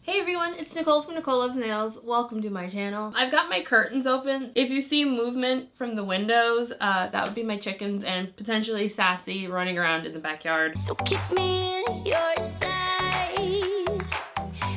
Hey everyone, it's Nicole from Nicole Loves Nails. Welcome to my channel. I've got my curtains open. If you see movement from the windows, that would be my chickens and potentially Sassy running around in the backyard. So keep me in your sight,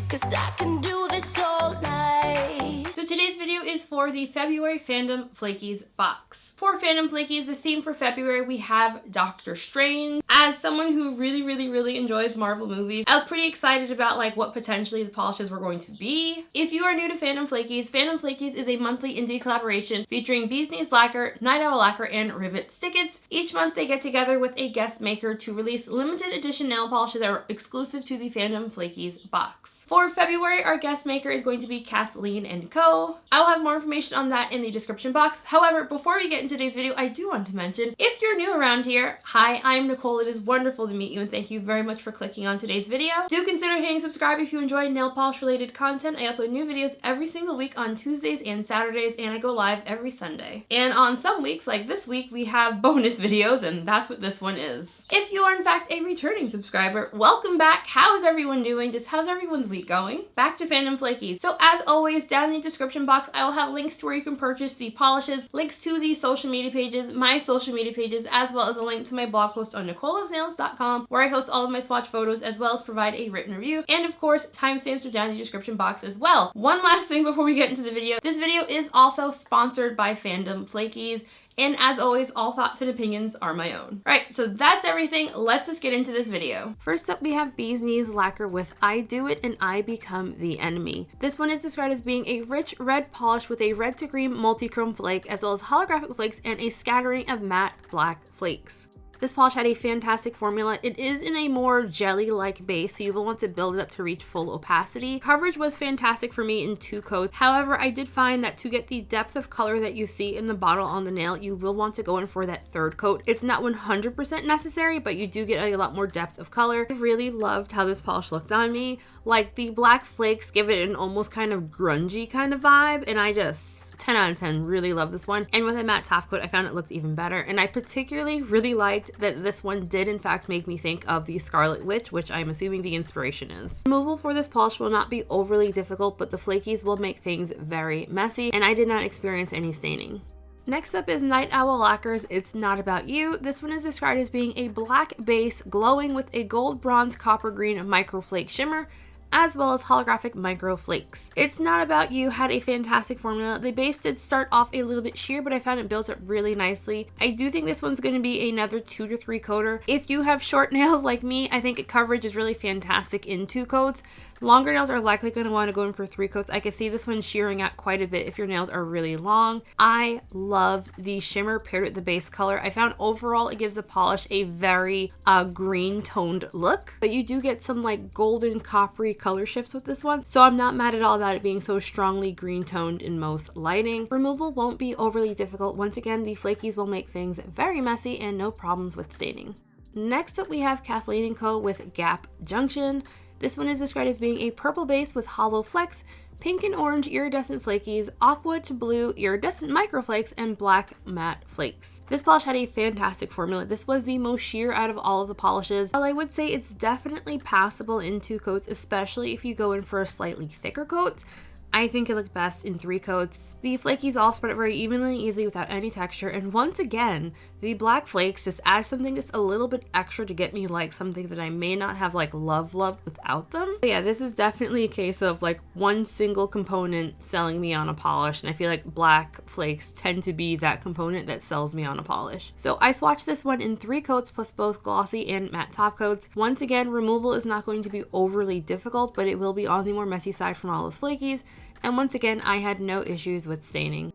'cause I can do this all night. So today's video is for the February Fandom Flakies box. For Fandom Flakies, the theme for February, we have Doctor Strange. As someone who really enjoys Marvel movies, I was pretty excited about like what potentially the polishes were going to be. If you are new to Fandom Flakies is a monthly indie collaboration featuring Bee's Knees Lacquer, Night Owl Lacquer, and Ribbits Stickits. Each month they get together with a guest maker to release limited edition nail polishes that are exclusive to the Fandom Flakies box. For February, our guest maker is going to be Kathleen Co. I will have more information on that in the description box. However, before we get into today's video, I do want to mention, if you're new around here, hi, I'm Nicole. It is wonderful to meet you and thank you very much for clicking on today's video. Do consider hitting subscribe if you enjoy nail polish related content. I upload new videos every single week on Tuesdays and Saturdays, and I go live every Sunday. And on some weeks, like this week, we have bonus videos, and that's what this one is. If you are in fact a returning subscriber, welcome back. How is everyone doing? Just how's everyone's week going? Back to Fandom Flakies. So as always, down in the description box, I will have links to where you can purchase the polishes, links to the social media pages, my social media pages, as well as a link to my blog post on NicoleLovesNails.com, where I host all of my swatch photos as well as provide a written review. And of course, timestamps are down in the description box as well. One last thing before we get into the video. This video is also sponsored by Fandom Flakies. And as always, all thoughts and opinions are my own. All right, so that's everything. Let's just get into this video. First up, we have Bee's Knees Lacquer with I Do It and I Become the Enemy. This one is described as being a rich red polish with a red to green multi-chrome flake, as well as holographic flakes and a scattering of matte black flakes. This polish had a fantastic formula. It is in a more jelly-like base, so you will want to build it up to reach full opacity. Coverage was fantastic for me in 2 coats. However, I did find that to get the depth of color that you see in the bottle on the nail, you will want to go in for that 3rd coat. It's not 100% necessary, but you do get a lot more depth of color. I really loved how this polish looked on me. Like, the black flakes give it an almost kind of grungy kind of vibe, and I just 10 out of 10 really love this one. And with a matte top coat, I found it looked even better, and I particularly really liked that this one did in fact make me think of the Scarlet Witch, which I'm assuming the inspiration is. Removal for this polish will not be overly difficult, but the flakies will make things very messy, and I did not experience any staining. Next up is Night Owl Lacquer's It's Not About You. This one is described as being a black base glowing with a gold, bronze, copper green microflake shimmer, as well as holographic micro flakes. It's Not About You had a fantastic formula. The base did start off a little bit sheer, but I found it built up really nicely. I do think this one's going to be another 2 to 3 coater. If you have short nails like me, I think coverage is really fantastic in 2 coats. Longer nails are likely going to want to go in for 3 coats. I can see this one shearing out quite a bit if your nails are really long. I love the shimmer paired with the base color. I found overall it gives the polish a very green toned look, but you do get some like golden coppery color shifts with this one, so I'm not mad at all about it being so strongly green toned in most lighting. Removal won't be overly difficult. Once again, the flakies will make things very messy and no problems with staining. Next up, we have Kathleen Co with Gap Junction. This one is described as being a purple base with hollow flecks, pink and orange iridescent flakies, aqua to blue iridescent microflakes, and black matte flakes. This polish had a fantastic formula. This was the most sheer out of all of the polishes. While I would say it's definitely passable in 2 coats, especially if you go in for a slightly thicker coat, I think it looked best in 3 coats. The flakies all spread out very evenly and easily without any texture, and once again, the black flakes just add something just a little bit extra to get me like something that I may not have like loved without them. But yeah, this is definitely a case of like one single component selling me on a polish, and I feel like black flakes tend to be that component that sells me on a polish. So I swatched this one in 3 coats plus both glossy and matte top coats. Once again, removal is not going to be overly difficult, but it will be on the more messy side from all those flakies. And once again, I had no issues with staining.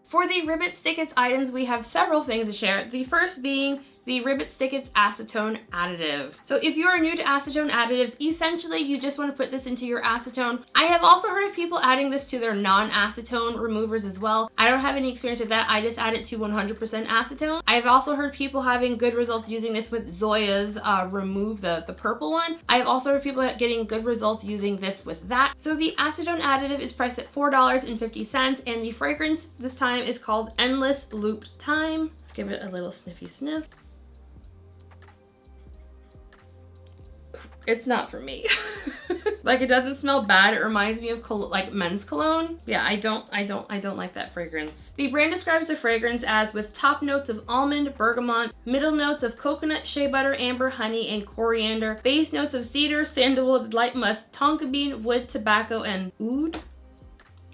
For the Ribbits Stickits items, we have several things to share. The first being the Ribbits Stickits Acetone Additive. So if you are new to acetone additives, essentially you just want to put this into your acetone. I have also heard of people adding this to their non-acetone removers as well. I don't have any experience with that. I just add it to 100% acetone. I have also heard people having good results using this with Zoya's Remove, the purple one. I have also heard people getting good results using this with that. So the acetone additive is priced at $4.50, and the fragrance this time is called Endless Looped Time. Let's give it a little sniffy sniff. It's not for me. Like, it doesn't smell bad. It reminds me of like men's cologne. Yeah, I don't like that fragrance. The brand describes the fragrance as with top notes of almond, bergamot, middle notes of coconut, shea butter, amber, honey, and coriander, base notes of cedar, sandalwood, light musk, tonka bean, wood, tobacco, and oud?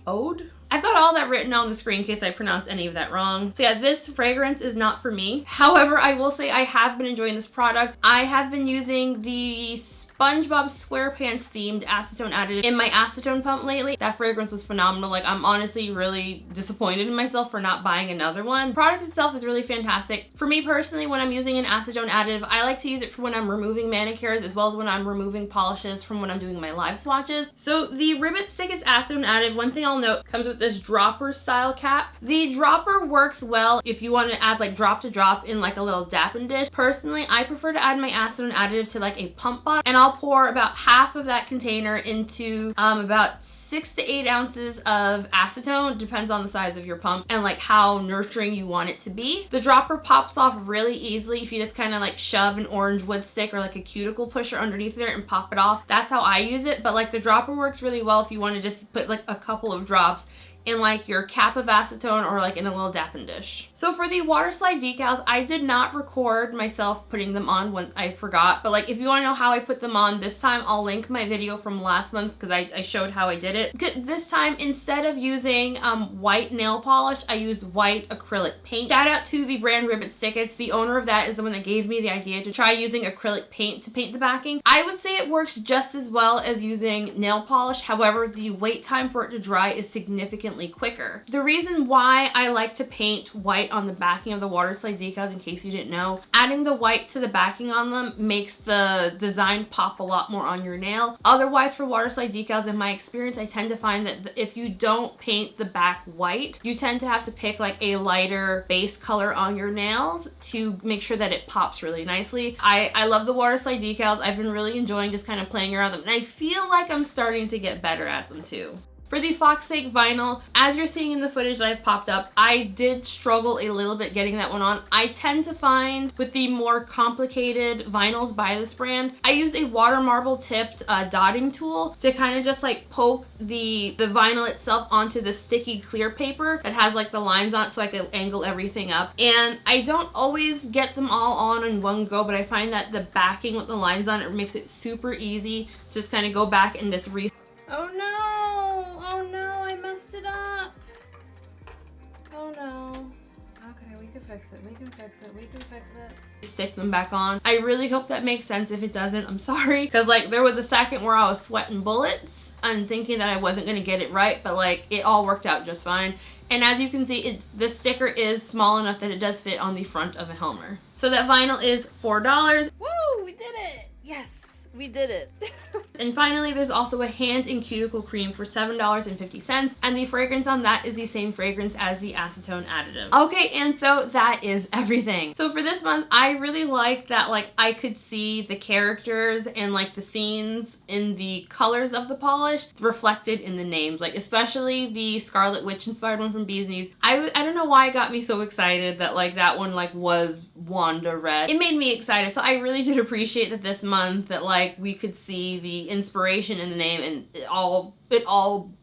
Ode? I've got all that written on the screen in case I pronounced any of that wrong. So yeah, this fragrance is not for me. However, I will say I have been enjoying this product. I have been using the SpongeBob SquarePants themed acetone additive in my acetone pump lately. That fragrance was phenomenal. Like, I'm honestly really disappointed in myself for not buying another one. The product itself is really fantastic. For me personally, when I'm using an acetone additive, I like to use it for when I'm removing manicures as well as when I'm removing polishes from when I'm doing my live swatches. So the Ribbits Stickits acetone additive, one thing I'll note, comes with this dropper style cap. The dropper works well if you want to add like drop to drop in like a little dapping dish. Personally, I prefer to add my acetone additive to like a pump bottle, and I'll pour about half of that container into about 6 to 8 ounces of acetone, depends on the size of your pump and like how nurturing you want it to be. The dropper pops off really easily if you just kind of like shove an orange wood stick or like a cuticle pusher underneath there and pop it off. That's how I use it, but like the dropper works really well if you want to just put like a couple of drops in like your cap of acetone or like in a little dapping dish. So for the Waterslide decals, I did not record myself putting them on when I forgot, but like if you want to know how I put them on this time, I'll link my video from last month because I showed how I did it. This time, instead of using white nail polish, I used white acrylic paint. Shout out to the brand Ribbits Stickits. The owner of that is the one that gave me the idea to try using acrylic paint to paint the backing. I would say it works just as well as using nail polish. However, the wait time for it to dry is significantly quicker. The reason why I like to paint white on the backing of the Waterslide decals, in case you didn't know, adding the white to the backing on them makes the design pop a lot more on your nail. Otherwise, for Waterslide decals, in my experience, I tend to find that if you don't paint the back white, you tend to have to pick like a lighter base color on your nails to make sure that it pops really nicely. I love the Waterslide decals. I've been really enjoying just kind of playing around with them, and I feel like I'm starting to get better at them too. For the Foxsake vinyl, as you're seeing in the footage that I've popped up, I did struggle a little bit getting that one on. I tend to find with the more complicated vinyls by this brand, I used a water marble tipped dotting tool to kind of just like poke the vinyl itself onto the sticky clear paper that has like the lines on it so I could angle everything up. And I don't always get them all on in one go, but I find that the backing with the lines on it makes it super easy to just kind of go back and just Oh no! Oh no, I messed it up! Oh no. Okay, we can fix it, we can fix it, we can fix it. Stick them back on. I really hope that makes sense. If it doesn't, I'm sorry. Because like there was a second where I was sweating bullets and thinking that I wasn't gonna get it right, but like it all worked out just fine. And as you can see, the sticker is small enough that it does fit on the front of a Helmer. So that vinyl is $4. Woo! We did it! Yes! We did it. And finally, there's also a hand and cuticle cream for $7.50, and the fragrance on that is the same fragrance as the acetone additive. Okay, and so that is everything. So for this month, I really liked that like I could see the characters and like the scenes in the colors of the polish reflected in the names, like especially the Scarlet Witch inspired one from Bee's Knees. I don't know why it got me so excited that like that one like was Wanda red. It made me excited, so I really did appreciate that this month that like we could see the inspiration in the name and it all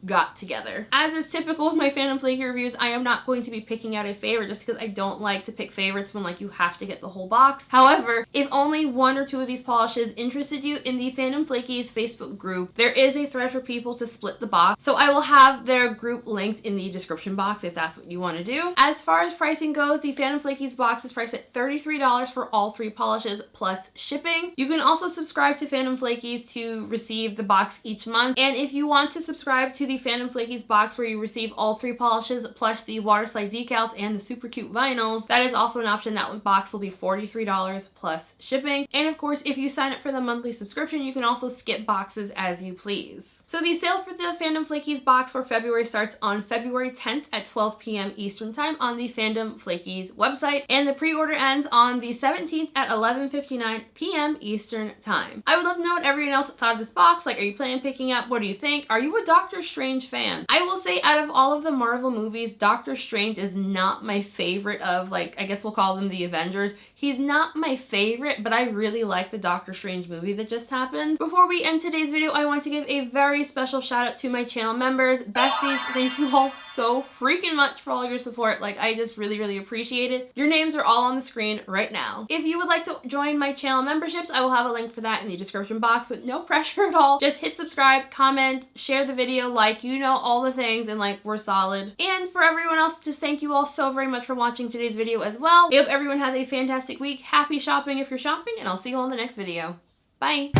got together. As is typical with my Fandom Flaky reviews, I am not going to be picking out a favorite just because I don't like to pick favorites when like you have to get the whole box. However, if only one or two of these polishes interested you in the Fandom Flakies Facebook group, there is a thread for people to split the box. So I will have their group linked in the description box if that's what you want to do. As far as pricing goes, the Fandom Flakies box is priced at $33 for all 3 polishes plus shipping. You can also subscribe to Fandom Flakies to receive the box each month. And if you want to subscribe to the Fandom Flakies box where you receive all 3 polishes plus the Waterslide decals and the super cute vinyls, that is also an option. That box will be $43 plus shipping. And of course, if you sign up for the monthly subscription, you can also skip boxes as you please. So the sale for the Fandom Flakies box for February starts on February 10th at 12 p.m. Eastern Time on the Fandom Flakies website, and the pre-order ends on the 17th at 11:59 p.m. Eastern Time. I would love to know what everyone else thought of this box. Like, are you planning on picking up? What do you think? Are you a Doctor Strange fan? I will say, out of all of the Marvel movies, Doctor Strange is not my favorite of, like, I guess we'll call them the Avengers. He's not my favorite, but I really like the Doctor Strange movie that just happened. Before we end today's video, I want to give a very special shout out to my channel members. Besties, thank you all so freaking much for all your support. Like, I just really, really appreciate it. Your names are all on the screen right now. If you would like to join my channel memberships, I will have a link for that in the description box with no pressure at all. Just hit subscribe, comment, share the video, like, you know, all the things, and like, we're solid. And for everyone else, just thank you all so very much for watching today's video as well. I hope everyone has a fantastic week. Happy shopping if you're shopping, and I'll see you all in the next video. Bye!